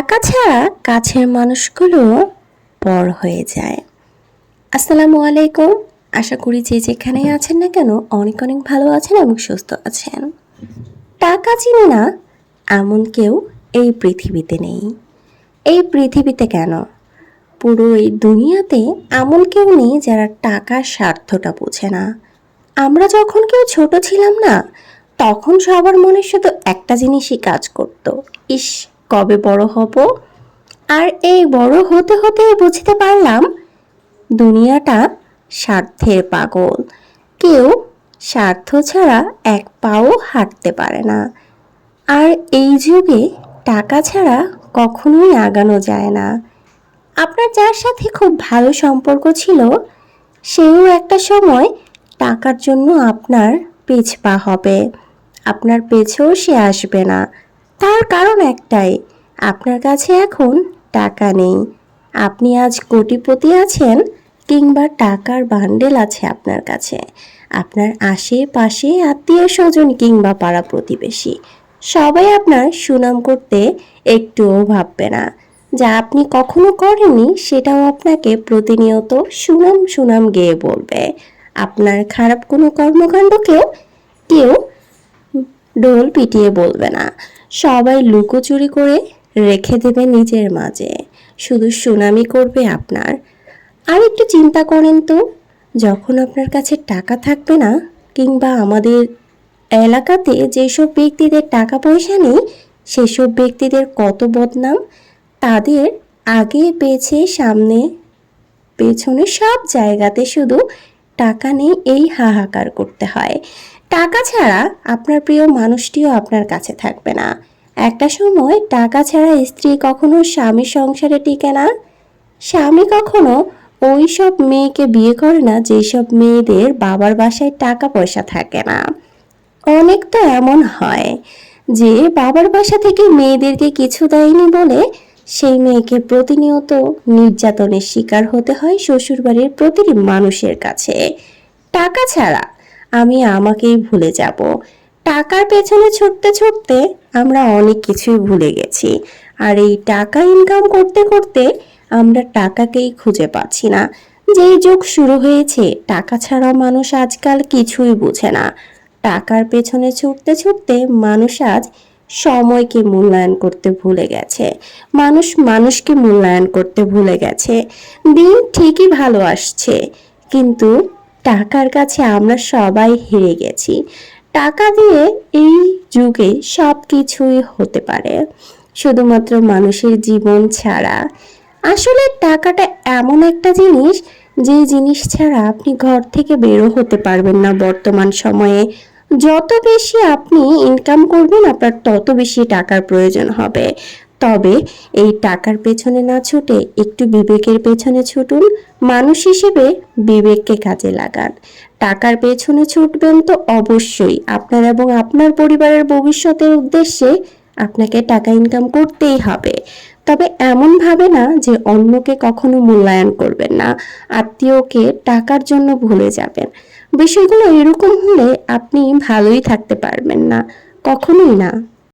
টাকা ছাড়া কাছের মানুষগুলো পর হয়ে যায়। আসসালামু আলাইকুম। আশা করি যে যেখানেই আছেন না কেন অনেক অনেক ভালো আছেন এবং সুস্থ আছেন। টাকা চিনি না এমন কেউ এই পৃথিবীতে নেই। এই পৃথিবীতে কেন, পুরো এই দুনিয়াতে এমন কেউ নেই যারা টাকার স্বার্থটা বোঝে না। আমরা যখন কেউ ছোট ছিলাম না, তখন সবার মনে শুধু একটা জিনিসই কাজ করতো, ইস কবে বড় হব। আর এই বড় হতে হতে বুঝতে পারলাম দুনিয়াটা স্বার্থের পাগল। কেউ স্বার্থ ছাড়া এক পাও হাঁটতে পারে না। আর এই যুগে টাকা ছাড়া কখনোই আগানো যায় না। আপনার যার সাথে খুব ভালো সম্পর্ক ছিল, সেও একটা সময় টাকার জন্য আপনার পিছপা হবে। আপনার পেছেও সে আসবে না। তার কারণ একটাই, আপনার কাছে এখন টাকা নেই। আপনি আজ কোটিপতি আছেন কিংবা টাকার বান্ডেল আছে আপনার কাছে, আপনার আশেপাশে আত্মীয় স্বজন কিংবা পাড়া প্রতিবেশী সবাই আপনার সুনাম করতে একটুও ভাববে না। যা আপনি কখনো করেননি সেটাও আপনাকে প্রতিনিয়ত সুনাম সুনাম গেয়ে বলবে। আপনার খারাপ কোনো কর্মকাণ্ডকেও কেউ ঢোল পিটিয়ে বলবে না। সবাই লুকোচুরি করে রেখে দেবে নিজের মাঝে, শুধু সুনামই করবে আপনার। আর একটু চিন্তা করেন তো, যখন আপনার কাছে টাকা থাকবে না, কিংবা আমাদের এলাকাতে যেসব ব্যক্তিদের টাকা পয়সা নেই সেসব ব্যক্তিদের কত বদনাম। তাদের আগে পেছে সামনে পেছনে সব জায়গাতে শুধু টাকা নেই এই হাহাকার করতে হয়। টাকা ছাড়া আপনার প্রিয় মানুষটিও আপনার কাছে থাকবে না। একটা সময় টাকা ছাড়া স্ত্রী কখনো স্বামী সংসারে টিকে না। স্বামী কখনো ওই সব মেয়েকে বিয়ে করে না যেসব মেয়েদের বাবার বাসায় টাকা পয়সা থাকে না। অনেক তো এমন হয় যে বাবার বাসা থেকে মেয়েদেরকে কিছু দেয়নি বলে সেই মেয়েকে প্রতিনিয়ত নির্যাতনের শিকার হতে হয় শ্বশুরবাড়ির প্রতিটি মানুষের কাছে। টাকা ছাড়া আমি আমাকেই ভুলে যাব। টাকার পেছনে ছুটতে ছুটতে আমরা অনেক কিছুই ভুলে গেছি। আর এই টাকা ইনকাম করতে করতে আমরা টাকাকেই খুঁজে পাচ্ছি না। যেই যুগ শুরু হয়েছে, টাকা ছাড়া মানুষ আজকাল কিছুই বোঝে না। টাকার পেছনে ছুটতে ছুটতে মানুষ আজ সময়কে মূল্যায়ন করতে ভুলে গেছে। মানুষ মানুষকে মূল্যায়ন করতে ভুলে গেছে। দিন ঠিকই ভালো আসছে, কিন্তু টাকার কাছে আমরা সবাই হেরে গেছি। টাকা দিয়ে এই যুগে সব কিছুই হতে পারে, শুধুমাত্র মানুষের জীবন ছাড়া। আসলে টাকাটা এমন একটা জিনিস, যে জিনিস ছাড়া আপনি ঘর থেকে বেরো হতে পারবেন না বর্তমান সময়ে। যত বেশি আপনি ইনকাম করবেন আপনার তত বেশি টাকার প্রয়োজন হবে। তবে এই টাকার পেছনে না ছুটে একটু বিবেকের পেছনে ছুটুন। মানুষ হিসেবে বিবেককে কাজে লাগান। টাকার পেছনে ছুটবেন তো অবশ্যই, আপনার এবং আপনার পরিবারের ভবিষ্যতের উদ্দেশ্যে আপনাকে টাকা ইনকাম করতেই হবে। তবে এমন ভাবে না যে অন্যকে কখনো মূল্যায়ন করবেন না, আত্মীয়কে টাকার জন্য ভুলে যাবেন। বিষয়গুলো এরকম হলে আপনি ভালোই থাকতে পারবেন না, কখনোই না।